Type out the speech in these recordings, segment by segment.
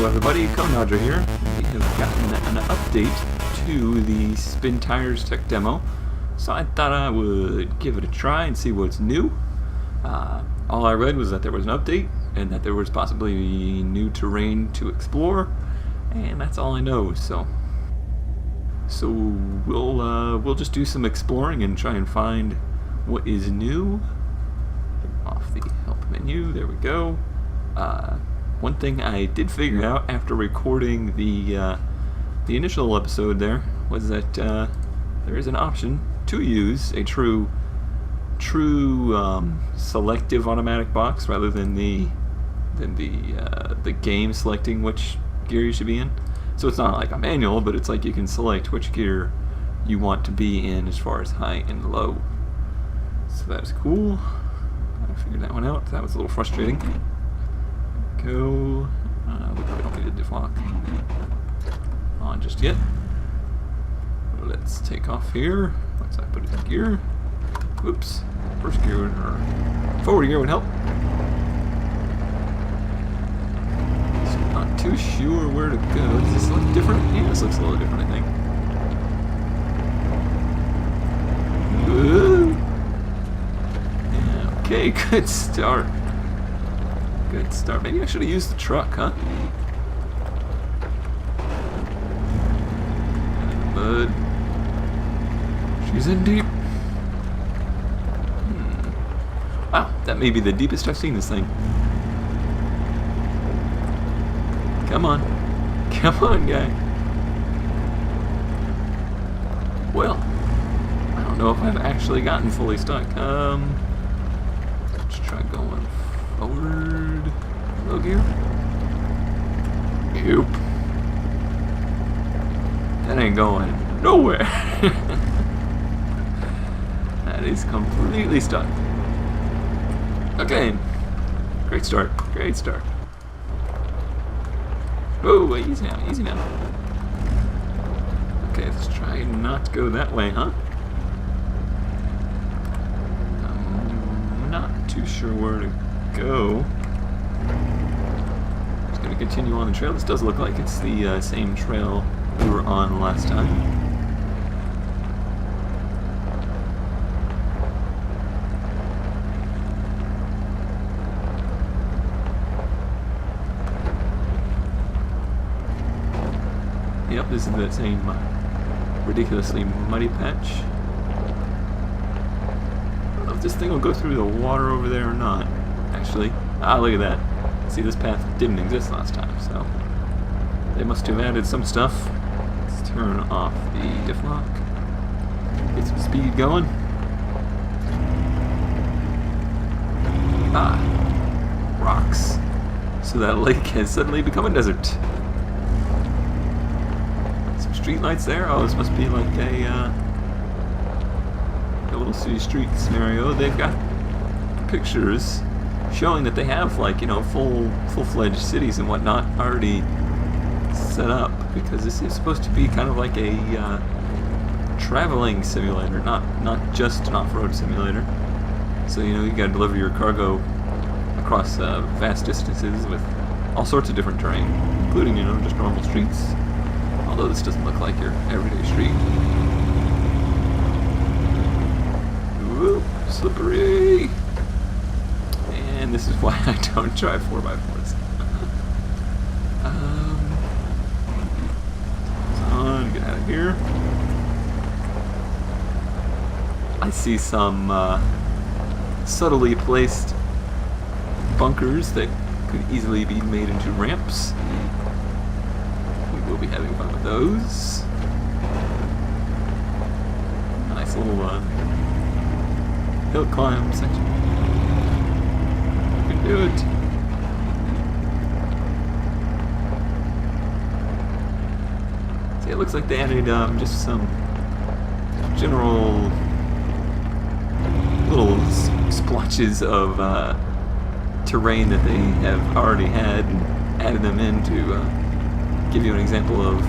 everybody, Conodger here. We have gotten an update to the Spintires tech demo, so I thought I would give it a try and see what's new. All I read was that there was an update and that there was possibly new terrain to explore, and that's all I know. So we'll just do some exploring and try and find what is new. Off the help menu, there we go. One thing I did figure out after recording the initial episode there was that there is an option to use a true selective automatic box rather than the game selecting which gear you should be in. So it's not like a manual, but it's like you can select which gear you want to be in as far as high and low. So that's cool. I figured that one out. That was a little frustrating. Go. We probably don't need a diff lock on just yet. Let's take off here. Once I put it in gear. Oops. First gear or forward gear would help. So I'm not too sure where to go. Does this look different? Yeah, this looks a little different, I think. Ooh. Yeah, okay, good start. Good start. Maybe I should have used the truck, huh? Mud. She's in deep. Wow, that may be the deepest I've seen this thing. Come on. Come on, guy. Well, I don't know if I've actually gotten fully stuck. Let's try going forward. Low gear. Nope. That ain't going nowhere. That is completely stuck. Okay. Great start. Great start. Oh, easy now. Easy now. Okay, let's try not to go that way, huh? I'm not too sure where to go. Just gonna continue on the trail. This does look like it's the same trail we were on last time. Yep, this is that same ridiculously muddy patch. I don't know if this thing will go through the water over there or not. Actually, look at that. See, this path didn't exist last time, so they must have added some stuff. Let's turn off the diff lock. Get some speed going. Rocks. So that lake has suddenly become a desert. Some street lights there. Oh, this must be like a little city street scenario. They've got pictures showing that they have, like, you know, full-fledged cities and whatnot already set up, because this is supposed to be kind of like a traveling simulator, not just an off-road simulator. So, you know, you gotta deliver your cargo across vast distances with all sorts of different terrain, including, you know, just normal streets. Although this doesn't look like your everyday street. Ooh, slippery! And this is why I don't drive 4x4s. On, get out of here. I see some subtly placed bunkers that could easily be made into ramps. We will be having fun with those. Nice little hill climb section. Do it. See, it looks like they added just some general little splotches of terrain that they have already had and added them in to give you an example of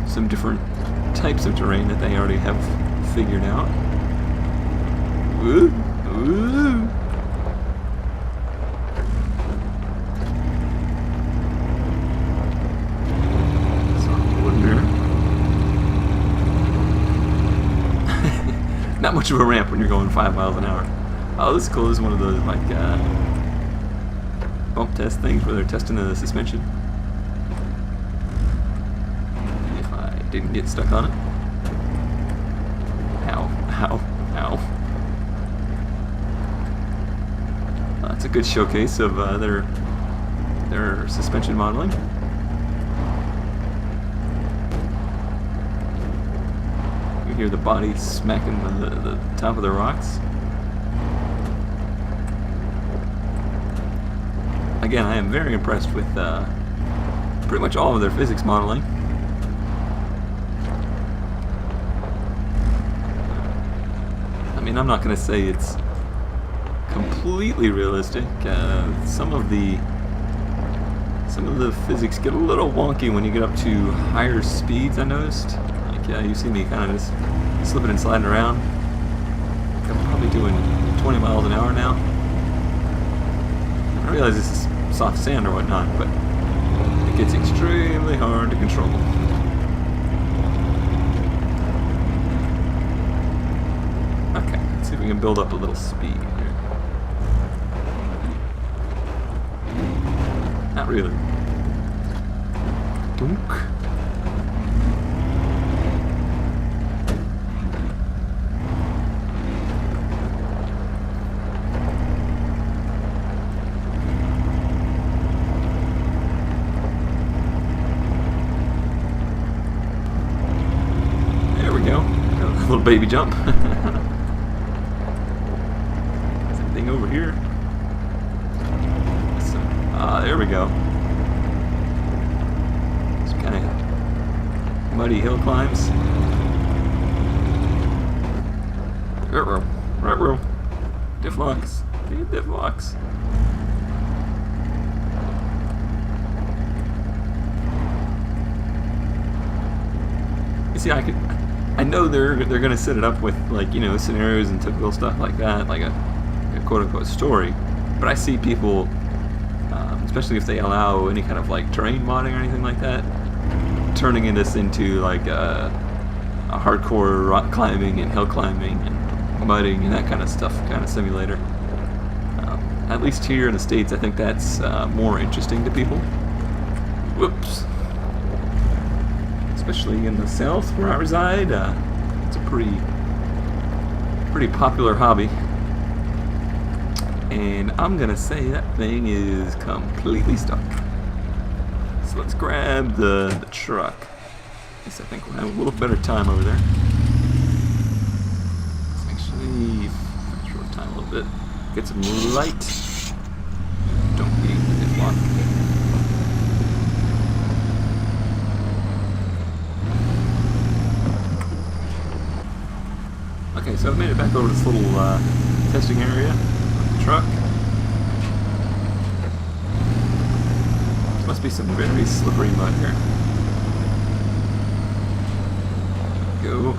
some different types of terrain that they already have figured out. Woo! Woo! not much of a ramp when you're going 5 miles an hour. Oh, this is cool. This is one of those like bump test things where they're testing the suspension. If I didn't get stuck on it. Ow, ow, ow. That's a good showcase of their suspension modeling. You hear the body smacking the top of the rocks. Again, I am very impressed with pretty much all of their physics modeling. I mean, I'm not going to say it's completely realistic. Some of the physics get a little wonky when you get up to higher speeds, I noticed. Like, you see me kind of just slipping and sliding around. Like I'm probably doing 20 miles an hour now. I realize this is soft sand or whatnot, but it gets extremely hard to control. Okay, let's see if we can build up a little speed here. Not really. Dunk. Little baby jump. Same thing over here. There we go. Some kind of muddy hill climbs. Right. Difflocks. Difflocks. You see, I know they're gonna set it up with, like, you know, scenarios and typical stuff like that, like a quote-unquote story. But I see people, especially if they allow any kind of like terrain modding or anything like that, turning this into like a hardcore rock climbing and hill climbing and mudding and that kind of stuff, kind of simulator. At least here in the States, I think that's more interesting to people. Whoops. Especially in the South where I reside, it's a pretty popular hobby. And I'm gonna say that thing is completely stuck. So let's grab the truck. I guess I think we'll have a little better time over there. Let's actually short time a little bit. Get some light. Don't need the block. Okay, so I've made it back over to this little testing area with the truck. There must be some very slippery mud here. Go.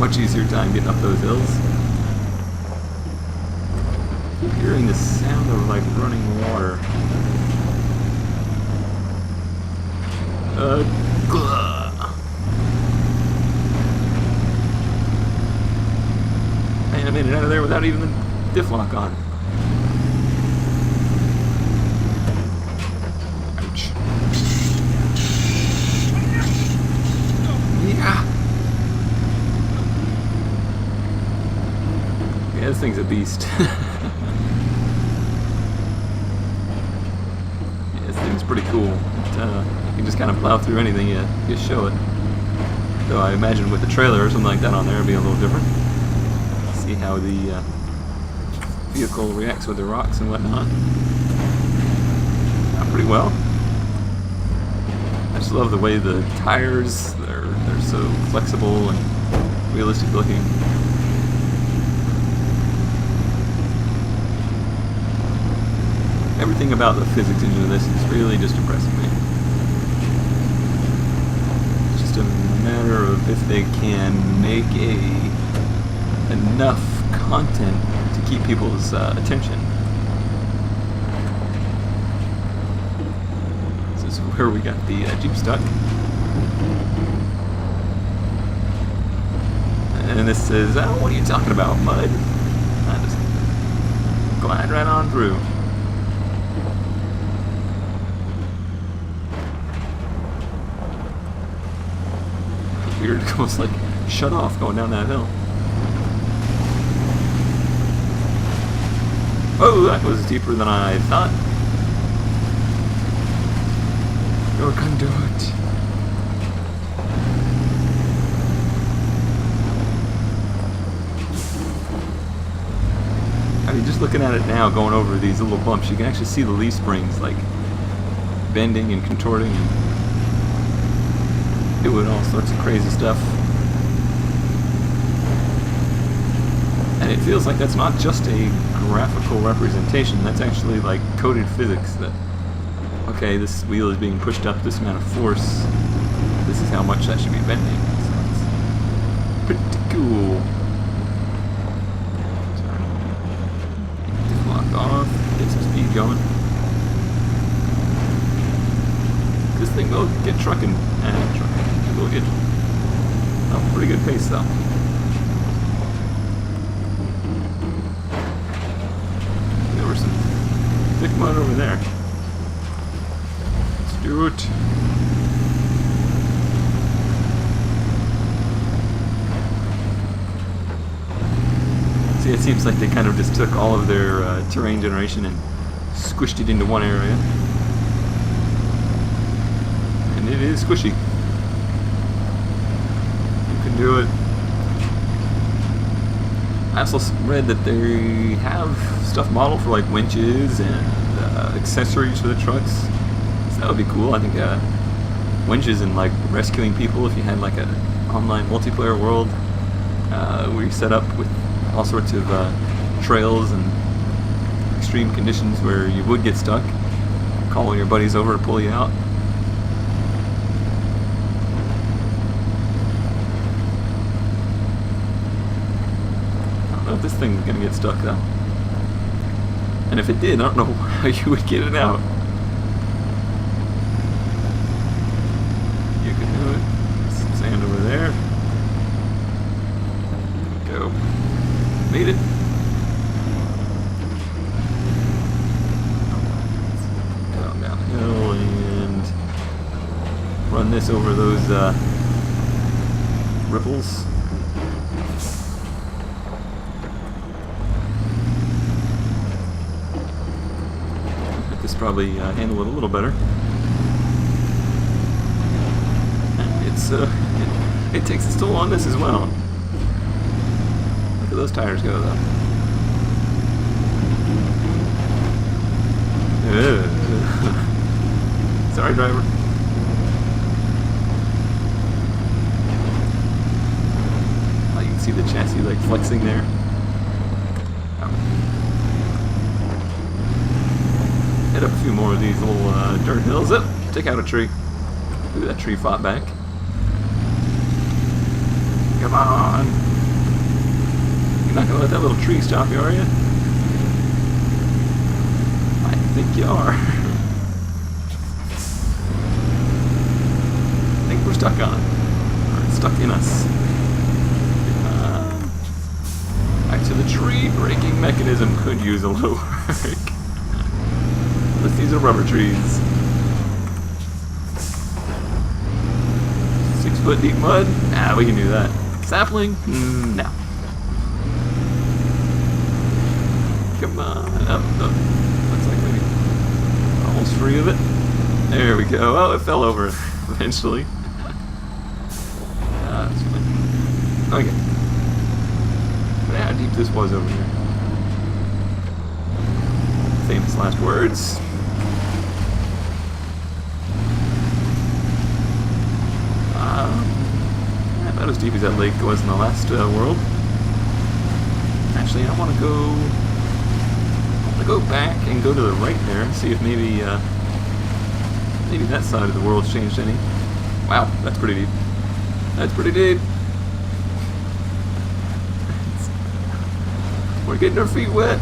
Much easier time getting up those hills. I keep hearing the sound of like running water. Man, I made it out of there without even the diff lock on. Ouch. Yeah. Yeah, this thing's a beast. Yeah, this thing's pretty cool. You can just kind of plow through anything you show it. So I imagine with the trailer or something like that on there, it'd be a little different. See how the vehicle reacts with the rocks and whatnot. Pretty well. I just love the way the tires, they're so flexible and realistic looking. Everything about the physics engine of this is really just impressing me. It's just a matter of if they can make enough content to keep people's attention. This is where we got the Jeep stuck. this says, oh, what are you talking about, mud? I just glide right on through. Weird, almost like shut off going down that hill. Oh, that was deeper than I thought. You're conduit. I mean, just looking at it now, going over these little bumps, you can actually see the leaf springs like bending and contorting and doing all sorts of crazy stuff. And it feels like that's not just a graphical representation, that's actually like coded physics that, okay, this wheel is being pushed up this amount of force, this is how much that should be bending. So it's pretty cool. Just lock off, get some speed going. This thing will get trucking, and trucking. It will get a pretty good pace though. There was some thick mud over there. Let's do it. See, it seems like they kind of just took all of their terrain generation and squished it into one area. And it is squishy. Do it. I also read that they have stuff modeled for like winches and accessories for the trucks, so that would be cool. I think winches and like rescuing people if you had like an online multiplayer world where you set up with all sorts of trails and extreme conditions where you would get stuck, calling your buddies over to pull you out. This thing's gonna get stuck though. And if it did, I don't know how you would get it out. You can do it. Some sand over there. Go. Made it. Go down the hill and run this over those ripples. Probably handle it a little better. It's it takes its toll on this as well. Look at those tires go though. Sorry, driver. Oh, you can see the chassis like flexing there. Hit up a few more of these little dirt hills. Oh, take out a tree. Ooh, that tree fought back. Come on. You're not going to let that little tree stop you, are you? I think you are. I think we're stuck on it. Or it's stuck in us. Back to the tree. Braking mechanism could use a little work. These are rubber trees. 6 foot deep mud? Nah, we can do that. Sapling? No. Come on. Up. Looks like maybe almost free of it. There we go. Oh, it fell over eventually. That's fine. Okay. But how deep this was over here. Famous last words. About as deep as that lake was in the last world. Actually, I want to go back and go to the right there and see if maybe that side of the world's changed any. Wow, that's pretty deep. That's pretty deep. We're getting our feet wet.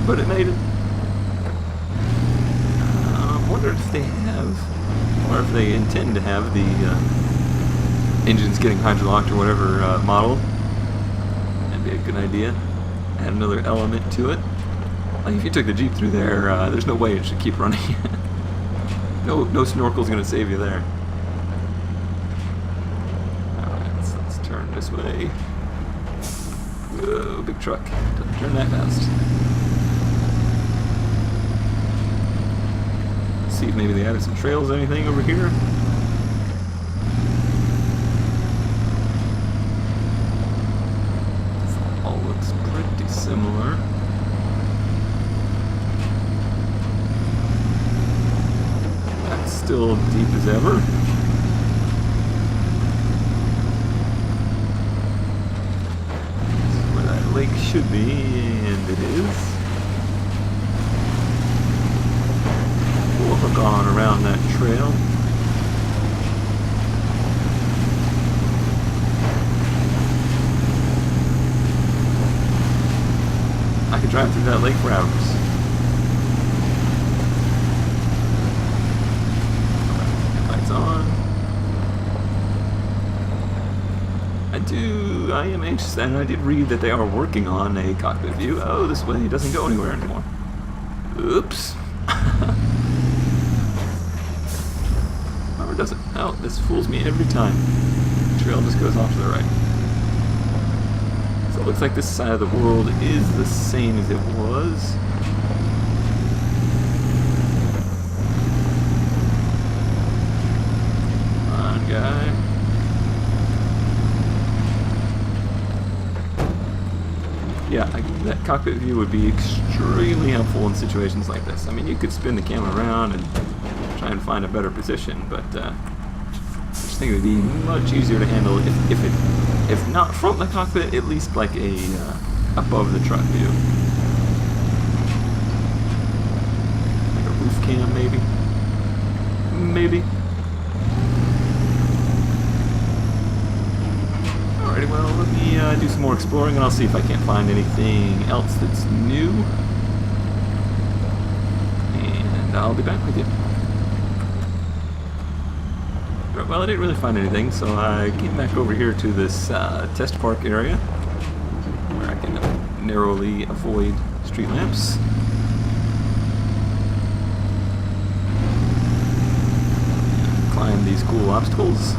But it made it. wondered if they have, or if they intend to have the engines getting hydrolocked or whatever model. That'd be a good idea. Add another element to it. Like if you took the Jeep through there, there's no way it should keep running. No snorkel's gonna save you there. Alright, let's turn this way. Whoa, big truck. Doesn't turn that fast. Let's see if maybe they added some trails or anything over here. This all looks pretty similar. Still deep as ever. This is where that lake should be, and it is. We'll hook on around that trail. I could drive through that lake for hours. On. I am anxious, and I did read that they are working on a cockpit view. Oh, this way doesn't go anywhere anymore. Oops. Or does it? Oh, this fools me every time. The trail just goes off to the right. So it looks like this side of the world is the same as it was. Guy. Yeah, that cockpit view would be extremely helpful in situations like this. I mean, you could spin the camera around and try and find a better position, but I just think it would be much easier to handle if not from the cockpit, at least like a above the truck view, like a roof cam, maybe. Alrighty, well, let me do some more exploring, and I'll see if I can't find anything else that's new. And I'll be back with you. Well, I didn't really find anything, so I came back over here to this test park area, where I can narrowly avoid street lamps. Climb these cool obstacles.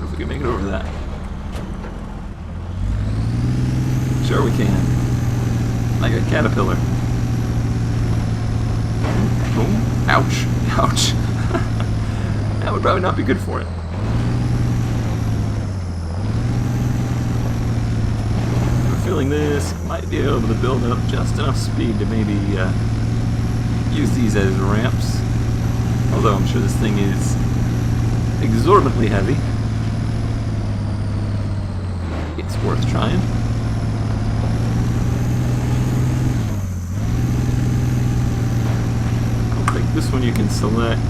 If we can make it over that. Sure we can. Like a caterpillar. Boom. Ouch. Ouch. That would probably not be good for it. I'm feeling this might be able to build up just enough speed to maybe use these as ramps. Although I'm sure this thing is exorbitantly heavy. It's worth trying. This one you can select.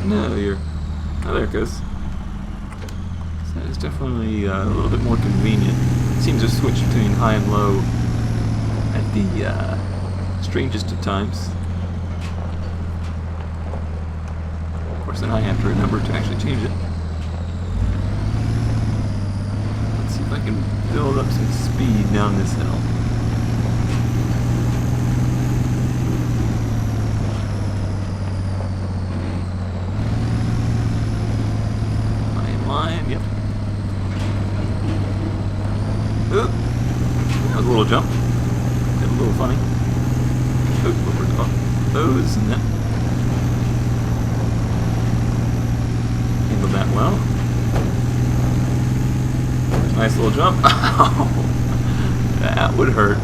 No, oh, there it goes. So that is definitely a little bit more convenient. It seems to switch between high and low at the strangest of times. Of course, then I have to remember to actually change it. Let's see if I can build up some speed down this hill. Yep. Oop. That was a little jump. Got a little funny. Oop, those and that. Handled that well. Nice little jump. That would hurt.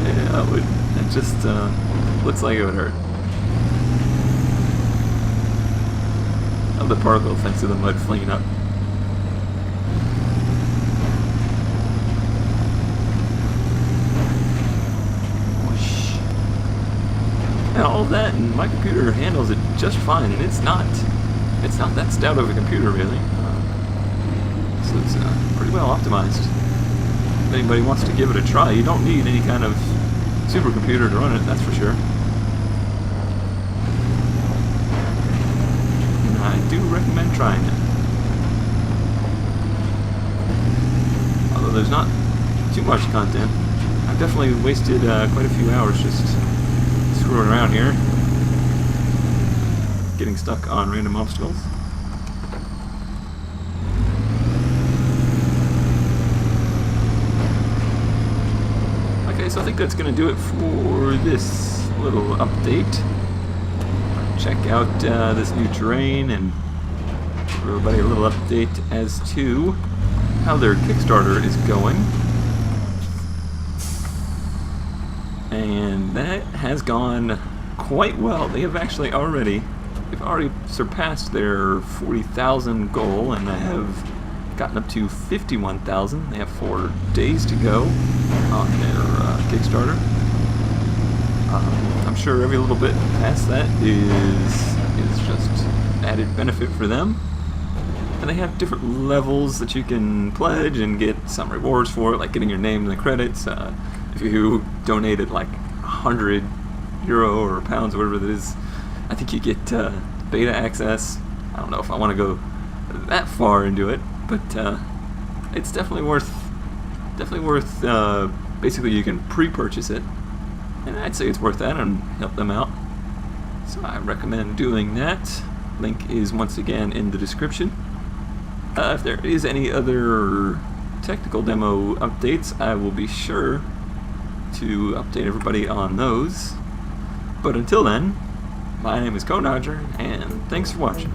Yeah, that would. It just looks like it would hurt. Of the particle effects of the mud flinging up. Whoosh. And all of that, and my computer handles it just fine, and it's not that stout of a computer really. So it's pretty well optimized. If anybody wants to give it a try, you don't need any kind of supercomputer to run it, that's for sure. And I do recommend trying it. Although there's not too much content. I've definitely wasted quite a few hours just screwing around here, getting stuck on random obstacles. Okay, so I think that's going to do it for this little update. Check out this new terrain and give everybody a little update as to how their Kickstarter is going. And that has gone quite well. They've already surpassed their 40,000 goal, and they have gotten up to 51,000. They have 4 days to go on their Kickstarter. I'm sure every little bit past that is just added benefit for them. And they have different levels that you can pledge and get some rewards for it, like getting your name in the credits. If you donated like €100 or pounds, whatever it is, I think you get beta access. I don't know if I want to go that far into it, but it's definitely worth. Basically, you can pre-purchase it, and I'd say it's worth that and help them out. So I recommend doing that. Link is once again in the description. If there is any other technical demo updates, I will be sure to update everybody on those. But until then, my name is CodeDodger, and thanks for watching.